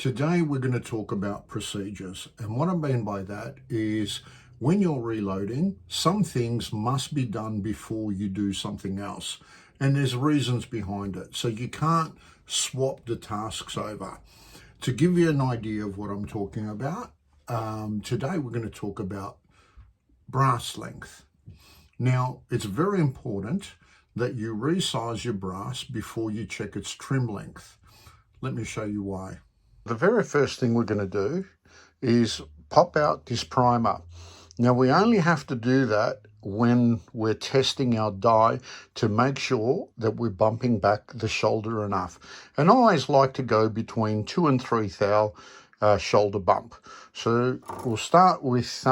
Today we're going to talk about procedures, and what I mean by that is when you're reloading, some things must be done before you do something else, and there's reasons behind it, so you can't swap the tasks over. To give you an idea of what I'm talking about, today we're going to talk about brass length. Now, it's very important that you resize your brass before you check its trim length. Let me show you why. The very first thing we're going to do is pop out this primer. Now, we only have to do that when we're testing our die to make sure that we're bumping back the shoulder enough. And I always like to go between 2 and 3 thou shoulder bump. So we'll start with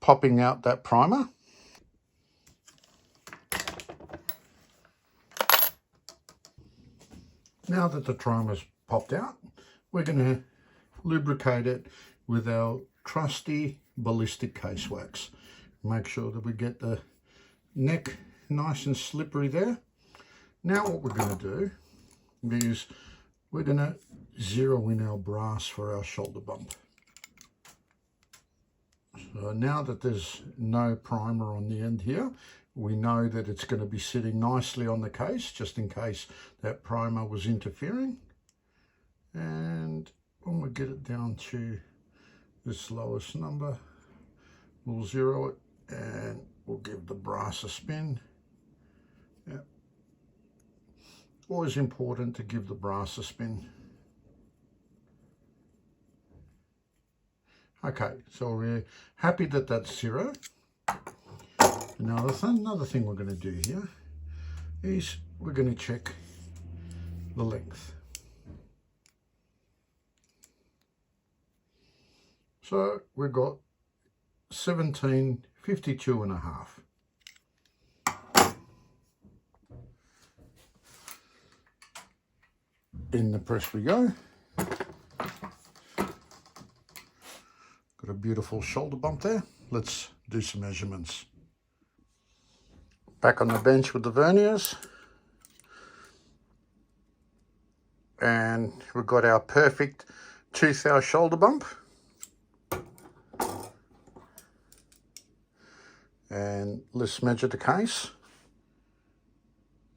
popping out that primer. Now that the primer's popped out, we're going to lubricate it with our trusty ballistic case wax. Make sure that we get the neck nice and slippery there. Now what we're going to do is we're going to zero in our brass for our shoulder bump. So now that there's no primer on the end here, we know that it's going to be sitting nicely on the case, just in case that primer was interfering. And when we get it down to this lowest number, we'll zero it and we'll give the brass a spin. Yep. Always important to give the brass a spin. Okay, so we're happy that that's zero. Now, another thing we're going to do here is we're going to check the length. So we've got 1752 and a half. In the press we go. Got a beautiful shoulder bump there. Let's do some measurements. Back on the bench with the verniers. And we've got our perfect 2 thou shoulder bump. And let's measure the case.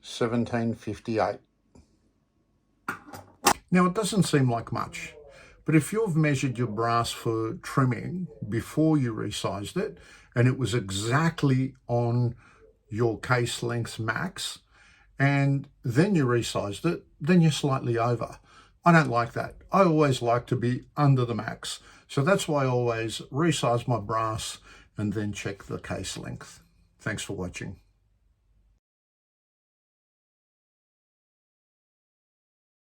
1758. Now, it doesn't seem like much, but if you've measured your brass for trimming before you resized it, and it was exactly on your case length max, and then you resized it, then you're slightly over. I don't like that. I always like to be under the max. So that's why I always resize my brass and then check the case length. Thanks for watching.